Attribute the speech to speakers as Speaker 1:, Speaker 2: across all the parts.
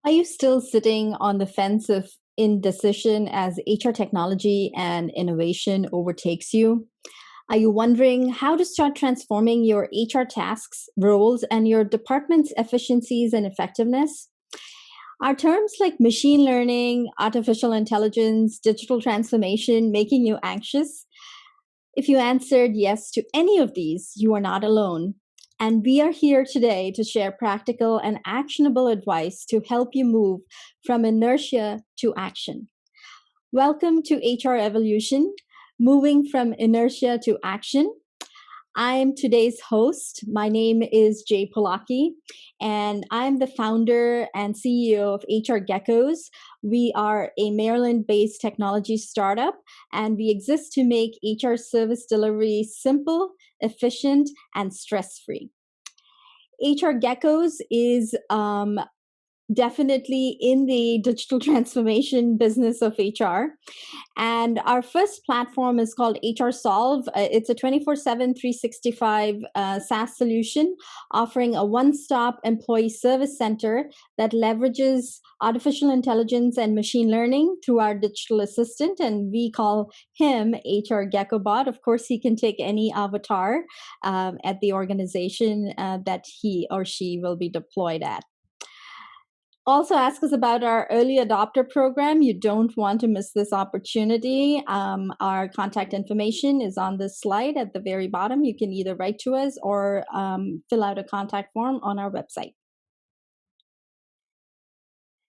Speaker 1: Are you still sitting on the fence of indecision as HR technology and innovation overtakes you? Are you wondering how to start transforming your HR tasks, roles, and your department's efficiencies and effectiveness? Are terms like machine learning, artificial intelligence, digital transformation making you anxious? If you answered yes to any of these, you are not alone. And we are here today to share practical and actionable advice to help you move from inertia to action. Welcome to HR Evolution, moving from inertia to action. I'm today's host. My name is 𝗘𝗩𝗢𝗟𝗧𝗜𝗢𝗡, and I'm the founder and CEO of HR Geckos. We are a Maryland-based technology startup, and we exist to make HR service delivery simple, efficient, and stress-free. HR Geckos is definitely in the digital transformation business of HR. And our first platform is called 𝗪𝗲𝗀𝗡. It's a 24/7, 365 SaaS solution offering a one-stop employee service center that leverages artificial intelligence and machine learning through our digital assistant. And we call him HR Geckobot. Of course, he can take any avatar at the organization that he or she will be deployed at. Also ask us about our early adopter program. You don't want to miss this opportunity. Our contact information is on this slide at the very bottom. You can either write to us or fill out a contact form on our website.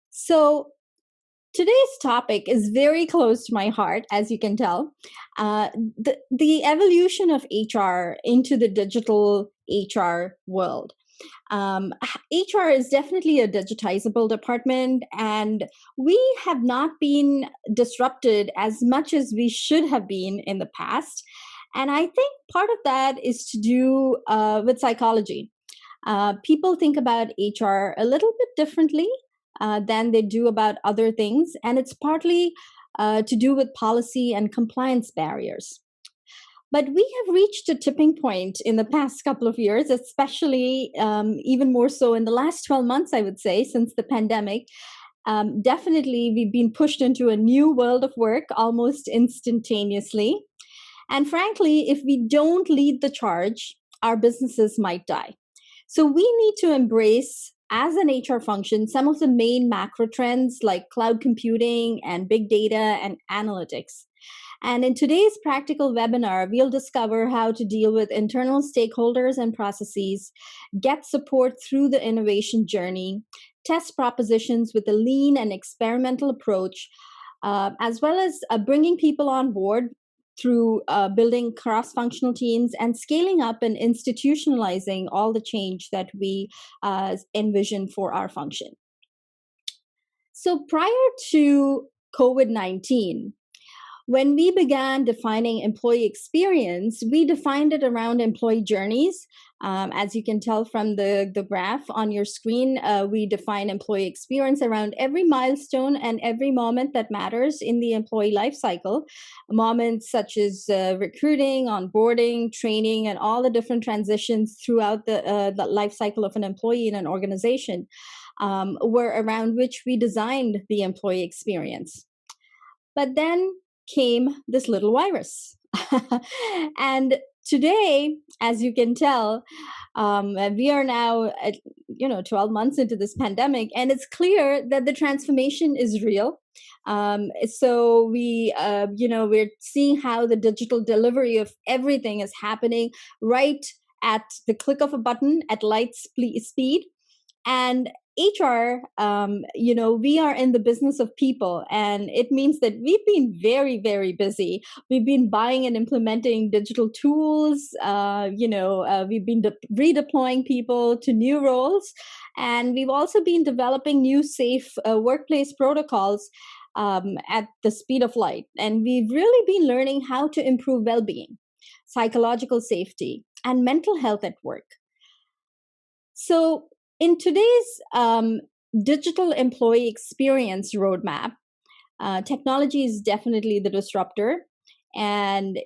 Speaker 1: So today's topic is very close to my heart, as you can tell. The evolution of HR into the digital HR world. HR is definitely a digitizable department, and we have not been disrupted as much as we should have been in the past. And I think part of that is to do with psychology. People think about HR a little bit differently than they do about other things, and it's partly to do with policy and compliance barriers. But we have reached a tipping point in the past couple of years, especially even more so in the last 12 months, I would say, since the pandemic. Definitely, we've been pushed into a new world of work almost instantaneously. And frankly, if we don't lead the charge, our businesses might die. So we need to embrace, as an HR function, some of the main macro trends like cloud computing and big data and analytics. And in today's practical webinar, we'll discover how to deal with internal stakeholders and processes, get support through the innovation journey, test propositions with a lean and experimental approach, as well as bringing people on board through building cross-functional teams and scaling up and institutionalizing all the change that we envision for our function. So prior to COVID-19, when we began defining employee experience, we defined it around employee journeys. As you can tell from the graph on your screen, we define employee experience around every milestone and every moment that matters in the employee life cycle. Moments such as recruiting, onboarding, training, and all the different transitions throughout the life cycle of an employee in an organization were around which we designed the employee experience. But then came this little virus. And today, as you can tell, we are now at 12 months into this pandemic, and it's clear that the transformation is real. So we're seeing how the digital delivery of everything is happening right at the click of a button at light speed. And HR, we are in the business of people, and it means that we've been very, very busy. We've been buying and implementing digital tools. We've been redeploying people to new roles, and we've also been developing new safe workplace protocols at the speed of light. And we've really been learning how to improve well-being, psychological safety, and mental health at work. So in today's digital employee experience roadmap, technology is definitely the disruptor. And,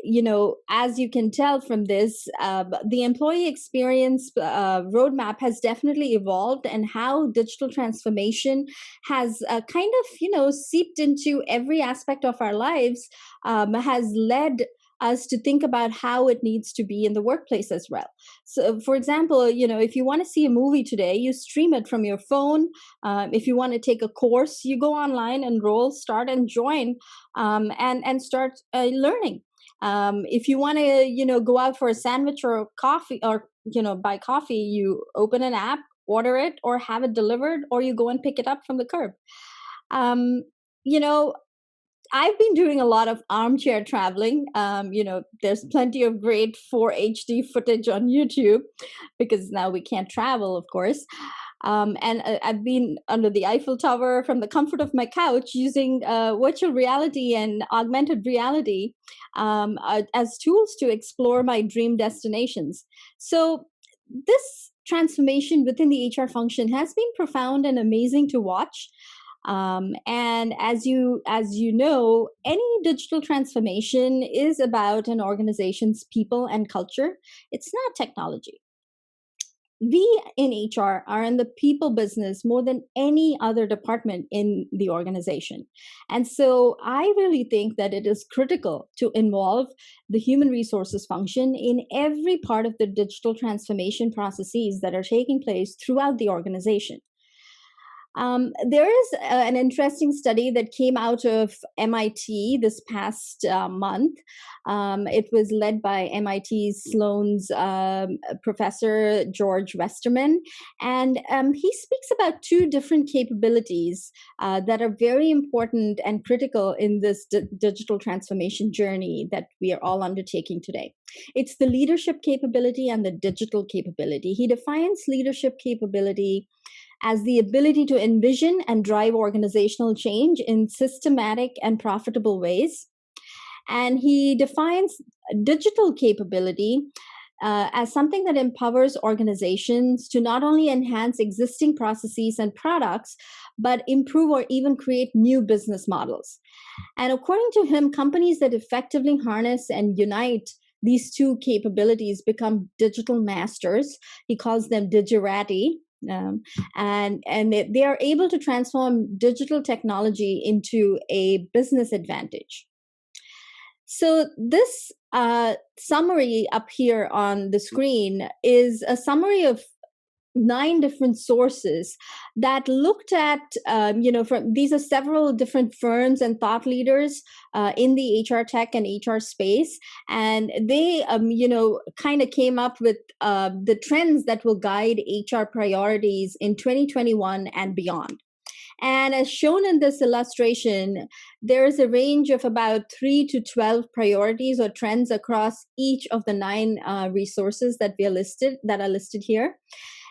Speaker 1: as you can tell from this, the employee experience roadmap has definitely evolved, and how digital transformation has kind of, seeped into every aspect of our lives, has led us to think about how it needs to be in the workplace as well. So, for example, if you want to see a movie today, you stream it from your phone. If you want to take a course, you go online, enroll, start, and join, and start learning. If you want to, go out for a sandwich or a coffee, or buy coffee, you open an app, order it, or have it delivered, or you go and pick it up from the curb. Um, you know, I've been doing a lot of armchair traveling. There's plenty of great 4 HD footage on YouTube, because now we can't travel, of course. And I've been under the Eiffel Tower from the comfort of my couch, using virtual reality and augmented reality as tools to explore my dream destinations. So this transformation within the HR function has been profound and amazing to watch. And as you know, any digital transformation is about an organization's people and culture. It's not technology. We in HR are in the people business more than any other department in the organization. And so I really think that it is critical to involve the human resources function in every part of the digital transformation processes that are taking place throughout the organization. There is an interesting study that came out of MIT this past month. It was led by MIT Sloan's professor, 𝗪𝗲𝗓𝗏, and he speaks about two different capabilities that are very important and critical in this digital transformation journey that we are all undertaking today. It's the leadership capability and the digital capability. He defines leadership capability as the ability to envision and drive organizational change in systematic and profitable ways. And he defines digital capability as something that empowers organizations to not only enhance existing processes and products, but improve or even create new business models. And according to him, companies that effectively harness and unite these two capabilities become digital masters. He calls them 𝗘𝗩𝗢𝗟𝗡. And they are able to transform digital technology into a business advantage. So this summary up here on the screen is a summary of 9 different sources that looked at, from these are several different firms and thought leaders in the HR tech and HR space. And they, kind of came up with the trends that will guide HR priorities in 2021 and beyond. And as shown in this illustration, there is a range of about 3 to 12 priorities or trends across each of the 9 resources that are listed here.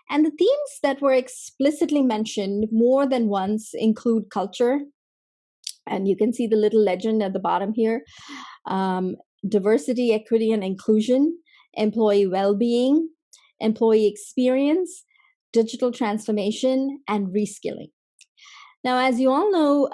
Speaker 1: And the themes that were explicitly mentioned more than once include culture, and you can see the little legend at the bottom here, diversity, equity, and inclusion, employee well-being, employee experience, digital transformation, and reskilling. Now, as you all know,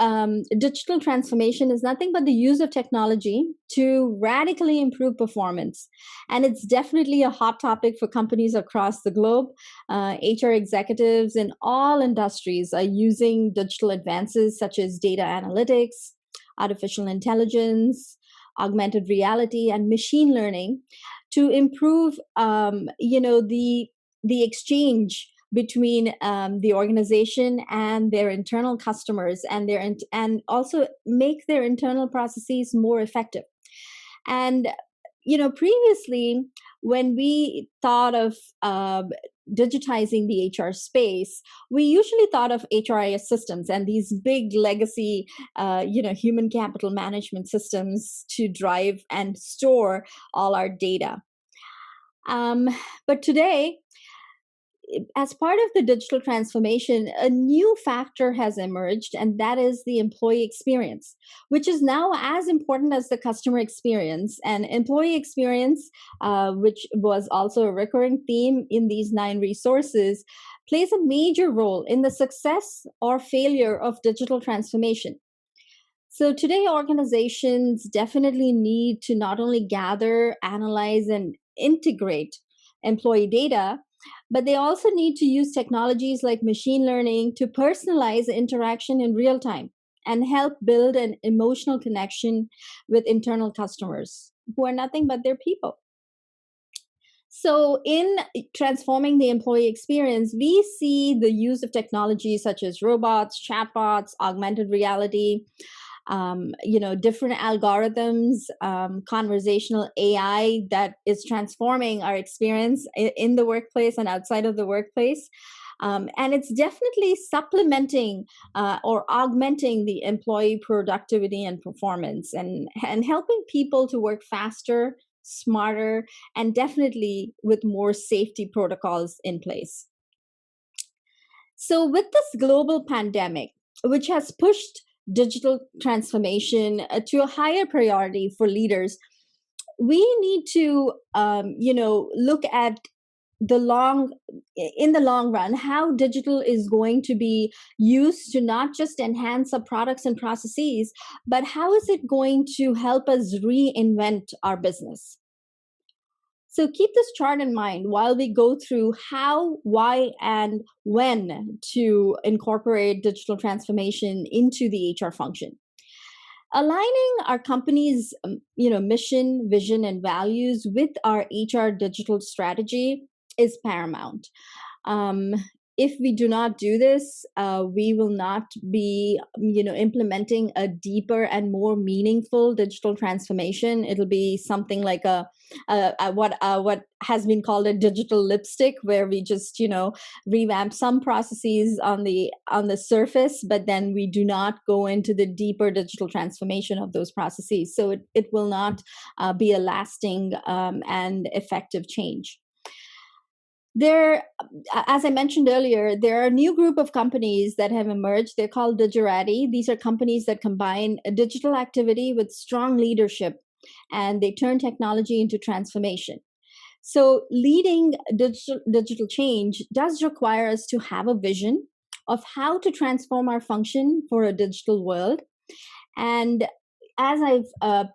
Speaker 1: digital transformation is nothing but the use of technology to radically improve performance. And it's definitely a hot topic for companies across the globe. HR executives in all industries are using digital advances such as data analytics, artificial intelligence, augmented reality, and machine learning to improve, the exchange between the organization and their internal customers, and also make their internal processes more effective. And previously, when we thought of digitizing the HR space, we usually thought of HRIS systems and these big legacy, human capital management systems to drive and store all our data. But today, as part of the digital transformation, a new factor has emerged, and that is the employee experience, which is now as important as the customer experience. And employee experience, which was also a recurring theme in these 9 resources, plays a major role in the success or failure of digital transformation. So today, organizations definitely need to not only gather, analyze, and integrate employee data, but they also need to use technologies like machine learning to personalize interaction in real time and help build an emotional connection with internal customers who are nothing but their people. So, in transforming the employee experience, we see the use of technologies such as robots, chatbots, augmented reality, different algorithms, conversational AI that is transforming our experience in the workplace and outside of the workplace. And it's definitely supplementing or augmenting the employee productivity and performance and helping people to work faster, smarter, and definitely with more safety protocols in place. So, with this global pandemic, which has pushed digital transformation to a higher priority for leaders, we need to, look at in the long run, how digital is going to be used to not just enhance our products and processes, but how is it going to help us reinvent our business. So keep this chart in mind while we go through how, why, and when to incorporate digital transformation into the HR function. Aligning our company's mission, vision, and values with our HR digital strategy is paramount. If we do not do this, we will not be, implementing a deeper and more meaningful digital transformation. It'll be something like what has been called a digital lipstick, where we just, revamp some processes on the surface, but then we do not go into the deeper digital transformation of those processes. So it will not be a lasting and effective change. There, as I mentioned earlier, there are a new group of companies that have emerged. They're called Digerati. These are companies that combine a digital activity with strong leadership, and they turn technology into transformation. So leading digital change does require us to have a vision of how to transform our function for a digital world. And as I've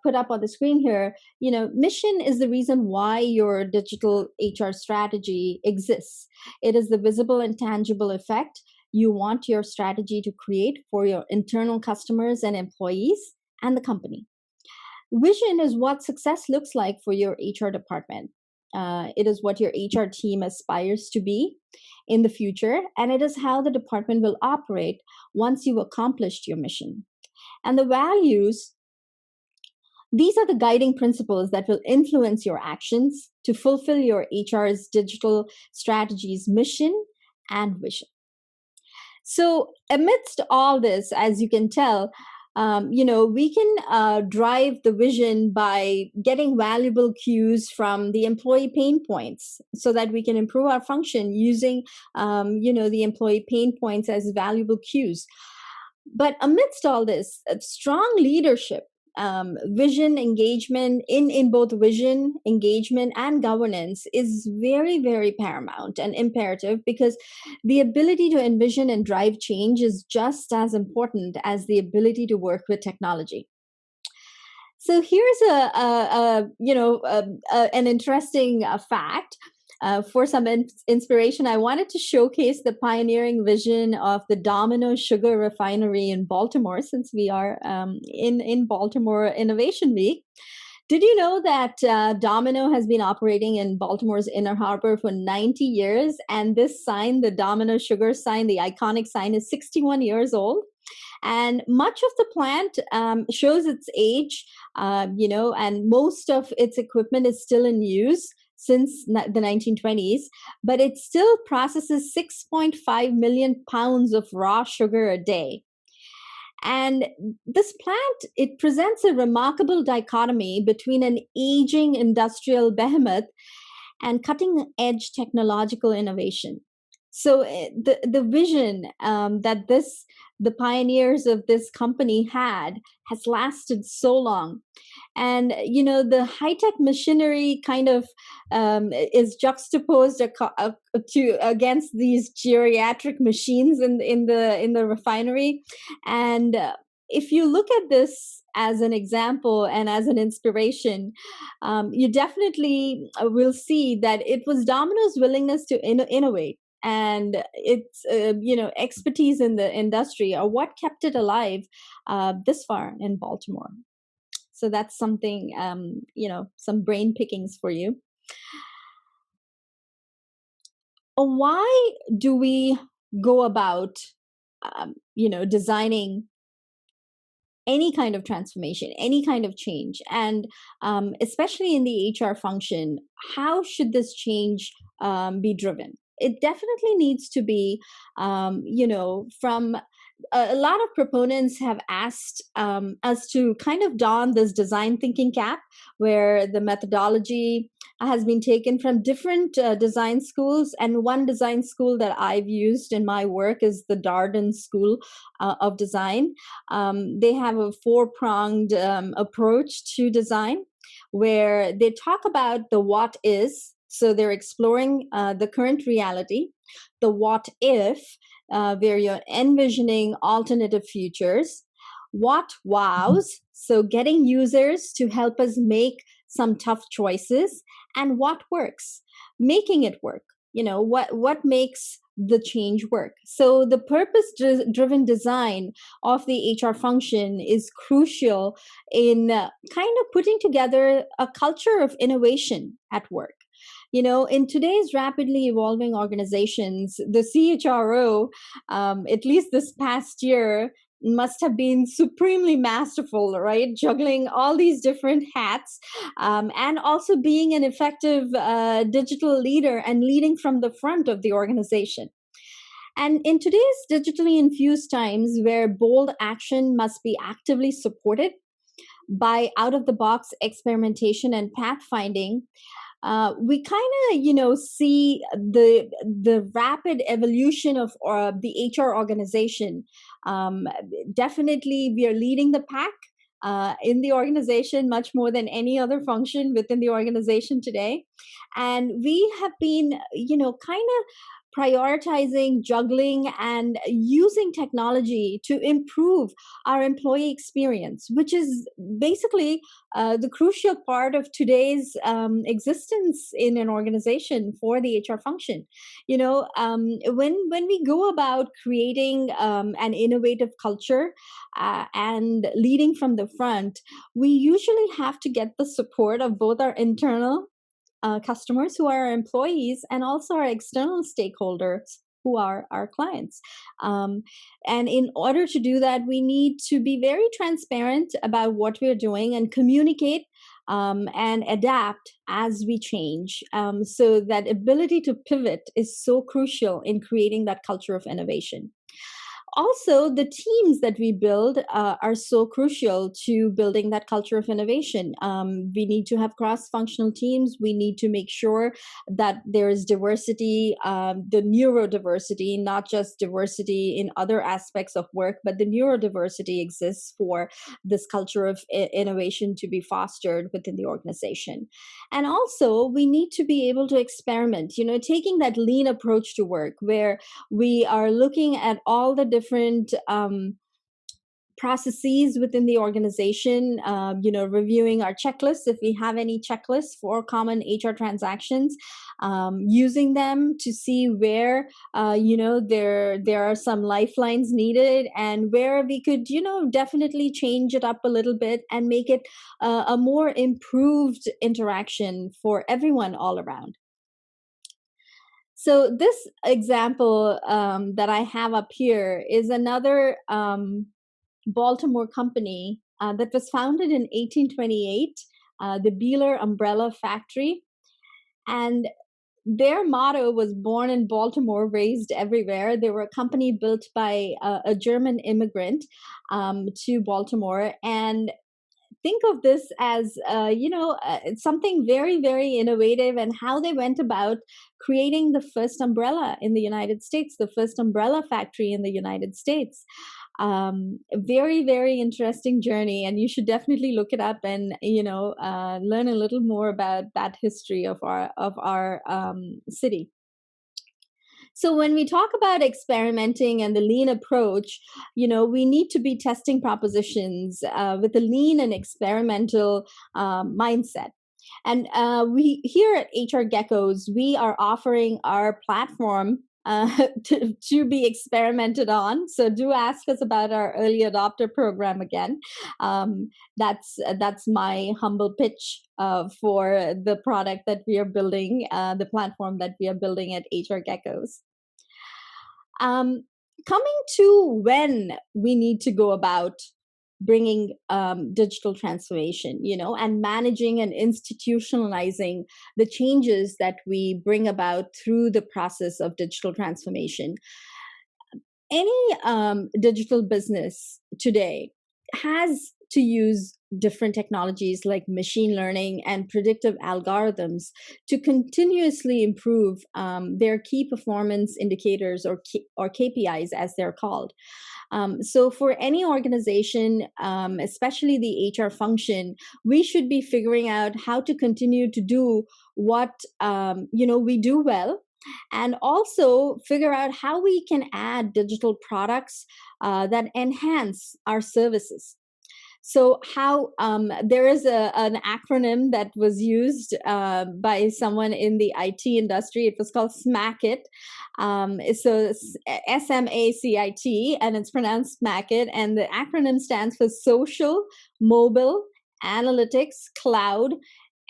Speaker 1: put up on the screen here, mission is the reason why your digital HR strategy exists. It is the visible and tangible effect you want your strategy to create for your internal customers and employees and the company. Vision is what success looks like for your HR department. It is what your HR team aspires to be in the future, and it is how the department will operate once you've accomplished your mission. And the values, these are the guiding principles that will influence your actions to fulfill your HR's digital strategy's mission and vision. So, amidst all this, as you can tell, we can drive the vision by getting valuable cues from the employee pain points so that we can improve our function using, the employee pain points as valuable cues. But amidst all this, strong leadership, vision engagement in both vision engagement and governance is very, very paramount and imperative, because the ability to envision and drive change is just as important as the ability to work with technology. So here's an interesting fact. For some inspiration, I wanted to showcase the pioneering vision of the Domino Sugar Refinery in Baltimore, since we are in Baltimore Innovation Week. Did you know that Domino has been operating in Baltimore's Inner Harbor for 90 years? And this sign, the Domino Sugar sign, the iconic sign, is 61 years old. And much of the plant shows its age, and most of its equipment is still in use since the 1920s, but it still processes 6.5 million pounds of raw sugar a day. And this plant, it presents a remarkable dichotomy between an aging industrial behemoth and cutting-edge technological innovation. So the vision that the pioneers of this company had has lasted so long. And, the high-tech machinery kind of is juxtaposed against these geriatric machines in the refinery. And if you look at this as an example and as an inspiration, you definitely will see that it was Domino's willingness to innovate and its expertise in the industry are what kept it alive this far in Baltimore. So that's something, some brain pickings for you. Why do we go about, designing any kind of transformation, any kind of change? And especially in the HR function, how should this change be driven? It definitely needs to be, from a lot of proponents have asked us to kind of don this design thinking cap, where the methodology has been taken from different design schools. And one design school that I've used in my work is the Darden School of Design. They have a four-pronged approach to design, where they talk about the what is. So they're exploring the current reality, the what if, where you're envisioning alternative futures, what wows, so getting users to help us make some tough choices, and what works, making it work. What makes the change work. So the purpose-driven design of the HR function is crucial in kind of putting together a culture of innovation at work. In today's rapidly evolving organizations, the CHRO, at least this past year, must have been supremely masterful, right? Juggling all these different hats, and also being an effective digital leader and leading from the front of the organization. And in today's digitally infused times, where bold action must be actively supported by out-of-the-box experimentation and pathfinding, we kind of see the rapid evolution of the HR organization. Definitely we are leading the pack in the organization much more than any other function within the organization today, and we have been kind of prioritizing, juggling, and using technology to improve our employee experience, which is basically the crucial part of today's existence in an organization for the HR function. When we go about creating an innovative culture and leading from the front, we usually have to get the support of both our internal customers, who are our employees, and also our external stakeholders, who are our clients. And in order to do that, we need to be very transparent about what we're doing and communicate and adapt as we change. So that ability to pivot is so crucial in creating that culture of innovation. Also, the teams that we build are so crucial to building that culture of innovation. We need to have cross-functional teams. We need to make sure that there is diversity, the neurodiversity, not just diversity in other aspects of work, but the neurodiversity exists for this culture of innovation to be fostered within the organization. And also, we need to be able to experiment, taking that lean approach to work, where we are looking at all the different processes within the organization, reviewing our checklists, if we have any checklists for common HR transactions, using them to see where, there are some lifelines needed, and where we could, definitely change it up a little bit and make it a more improved interaction for everyone all around. So this example that I have up here is another Baltimore company that was founded in 1828, the Beeler umbrella factory. And their motto was "Born in Baltimore, raised everywhere." They were a company built by a German immigrant to Baltimore. And think of this as, something very, very innovative, and how they went about creating the first umbrella in the United States, the first umbrella factory in the United States. A very, very interesting journey, and you should definitely look it up and learn a little more about that history of our city. So when we talk about experimenting and the lean approach, we need to be testing propositions with a lean and experimental mindset. And we here at HR Geckos, we are offering our platform to be experimented on. So do ask us about our early adopter program again. That's my humble pitch for the product that we are building, the platform that we are building at HR Geckos. Coming to when we need to go about bringing digital transformation, and managing and institutionalizing the changes that we bring about through the process of digital transformation. Any digital business today has to use different technologies like machine learning and predictive algorithms to continuously improve their key performance indicators, or KPIs as they're called. So for any organization, especially the HR function, we should be figuring out how to continue to do what we do well, and also figure out how we can add digital products that enhance our services. So how there is an acronym that was used by someone in the IT industry. It was called SMACIT. So SMACIT, and it's pronounced SMACIT. And the acronym stands for Social, Mobile, Analytics, Cloud,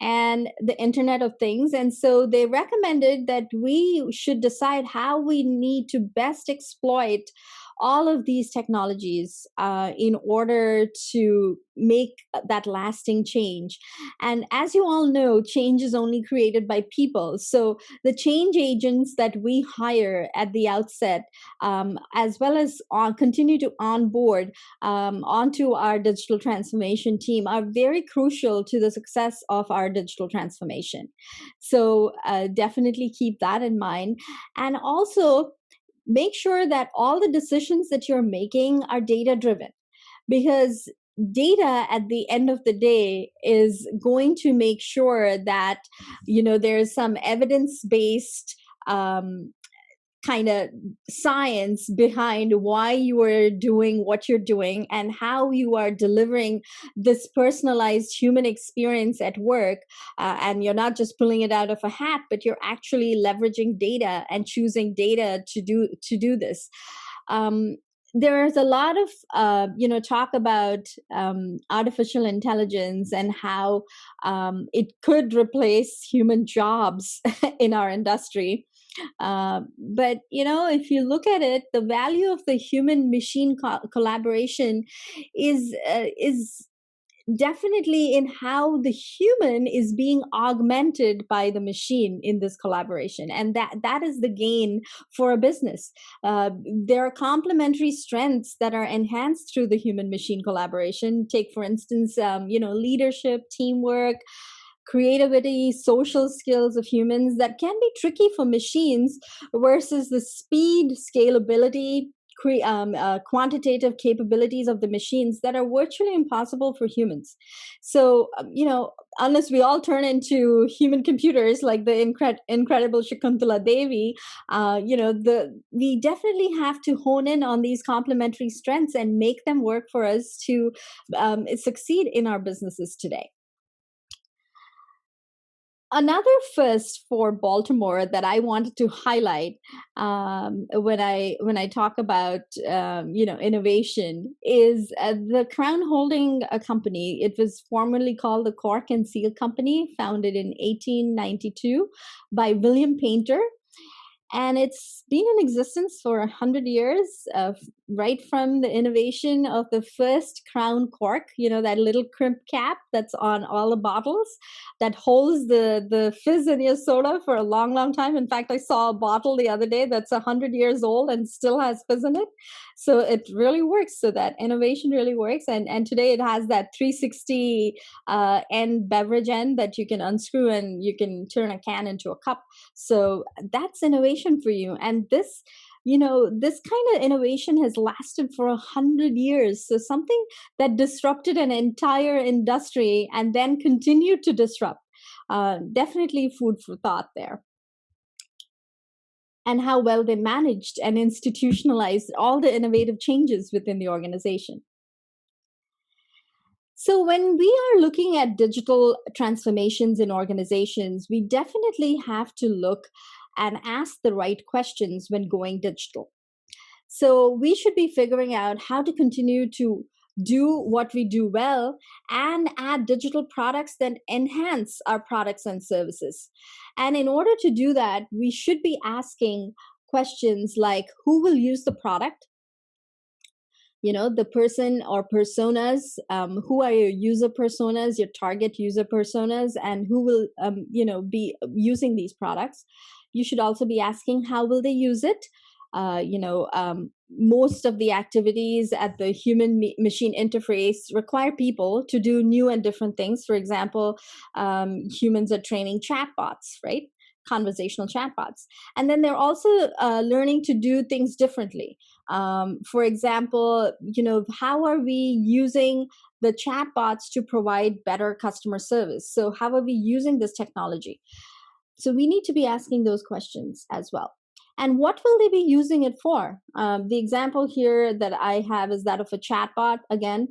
Speaker 1: and the Internet of Things. And so they recommended that we should decide how we need to best exploit all of these technologies in order to make that lasting change. And as you all know, change is only created by people. So the change agents that we hire at the outset, as well as continue to onboard onto our digital transformation team, are very crucial to the success of our digital transformation. So definitely keep that in mind. And also, make sure that all the decisions that you're making are data driven, because data at the end of the day is going to make sure that there's some evidence-based kind of science behind why you are doing what you're doing and how you are delivering this personalized human experience at work. And you're not just pulling it out of a hat, but you're actually leveraging data and choosing data to do this. There's a lot of talk about artificial intelligence and how it could replace human jobs in our industry. But if you look at it, the value of the human machine collaboration is definitely in how the human is being augmented by the machine in this collaboration, and that is the gain for a business. There are complementary strengths that are enhanced through the human machine collaboration. Take, for instance, leadership, teamwork, creativity, social skills of humans that can be tricky for machines, versus the speed, scalability, quantitative capabilities of the machines that are virtually impossible for humans. So, unless we all turn into human computers like the incredible 𝗘𝗩𝗢𝗟𝗍, we definitely have to hone in on these complementary strengths and make them work for us to succeed in our businesses today. Another first for Baltimore that I wanted to highlight when I talk about innovation is the Crown Holding Company. It was formerly called the Cork and Seal Company, founded in 1892 by William Painter. And it's been in existence for 100 years, right from the innovation of the first crown cork, that little crimp cap that's on all the bottles that holds the fizz in your soda for a long, long time. In fact, I saw a bottle the other day that's 100 years old and still has fizz in it. So it really works. So that innovation really works. And today it has that 360 end beverage end that you can unscrew and you can turn a can into a cup. So that's innovation for you. And this kind of innovation has lasted for 100 years. So something that disrupted an entire industry and then continued to disrupt. Definitely food for thought there. and how well they managed and institutionalized all the innovative changes within the organization. So, when we are looking at digital transformations in organizations, we definitely have to look and ask the right questions when going digital. So, we should be figuring out how to continue to do what we do well and add digital products that enhance our products and services. And in order to do that, we should be asking questions like who will use the product? The person or personas, who are your user personas, your target user personas, and who will be using these products. You should also be asking how will they use it. Most of the activities at the human machine interface require people to do new and different things. For example, humans are training chatbots, right? Conversational chatbots. And then they're also learning to do things differently. For example, how are we using the chatbots to provide better customer service? So how are we using this technology? So we need to be asking those questions as well. And what will they be using it for? The example here that I have is that of a chatbot. Again,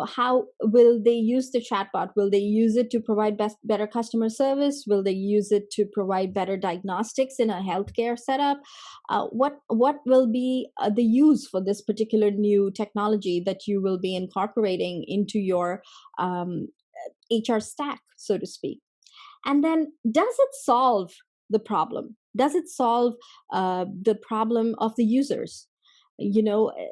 Speaker 1: how will they use the chatbot? Will they use it to provide better customer service? Will they use it to provide better diagnostics in a healthcare setup? What will be the use for this particular new technology that you will be incorporating into your HR stack, so to speak? And then, does it solve the problem? Does it solve the problem of the users?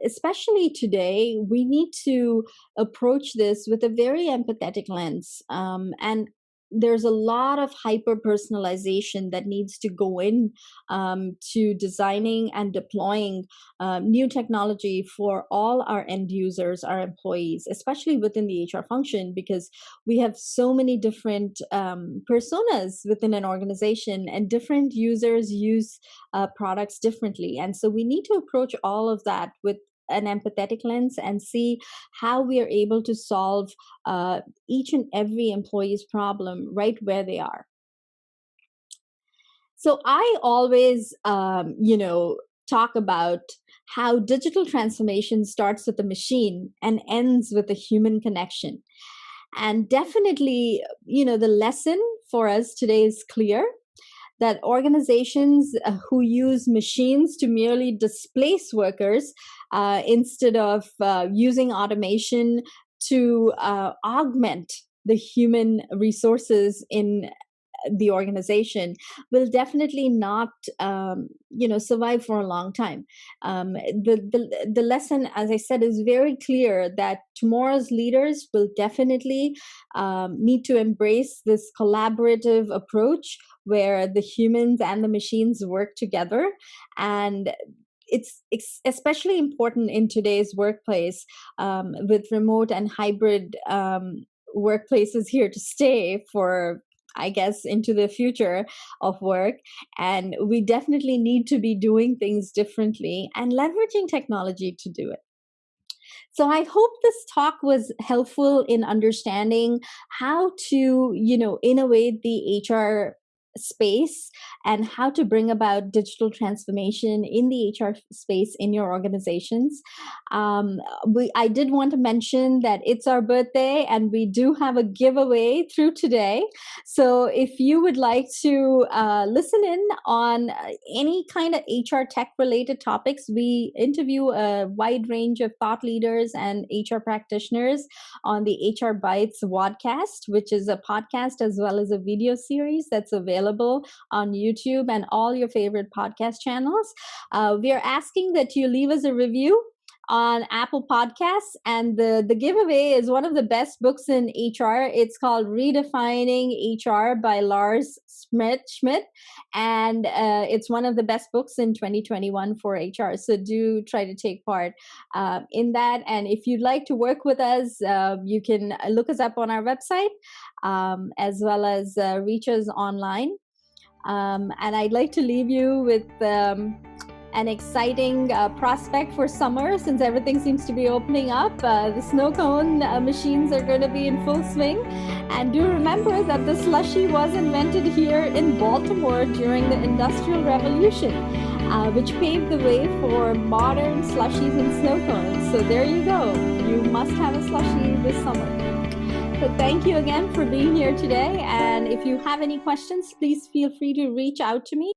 Speaker 1: Especially today, we need to approach this with a very empathetic lens. And there's a lot of hyper personalization that needs to go in to designing and deploying new technology for all our end users, our employees, especially within the HR function, because we have so many different personas within an organization, and different users use products differently. And so we need to approach all of that with an empathetic lens and see how we are able to solve each and every employee's problem right where they are. So I always, talk about how digital transformation starts with a machine and ends with a human connection. And definitely, the lesson for us today is clear, that organizations who use machines to merely displace workers instead of using automation to augment the human resources in the organization will definitely not survive for a long time. The lesson, as I said, is very clear, that tomorrow's leaders will definitely need to embrace this collaborative approach where the humans and the machines work together. And it's especially important in today's workplace with remote and hybrid workplaces here to stay for, I guess, into the future of work. And we definitely need to be doing things differently and leveraging technology to do it. So I hope this talk was helpful in understanding how to, innovate the HR space and how to bring about digital transformation in the HR space in your organizations. I did want to mention that it's our birthday and we do have a giveaway through today. So if you would like to listen in on any kind of HR tech related topics, we interview a wide range of thought leaders and HR practitioners on the 𝗘𝗩𝗢𝗟𝗧𝗜𝗢𝗡 podcast, which is a podcast as well as a video series that's available on YouTube and all your favorite podcast channels. We are asking that you leave us a review on Apple Podcasts, and the giveaway is one of the best books in HR. It's called Redefining HR by 𝗪𝗏 and it's one of the best books in 2021 for HR. So do try to take part in that. And if you'd like to work with us, you can look us up on our website as well as reach us online. And I'd like to leave you with an exciting prospect for summer, since everything seems to be opening up. The snow cone machines are going to be in full swing. And do remember that the slushie was invented here in Baltimore during the Industrial Revolution. which paved the way for modern slushies and snow cones. So there you go. You must have a slushie this summer. So thank you again for being here today. And if you have any questions, please feel free to reach out to me.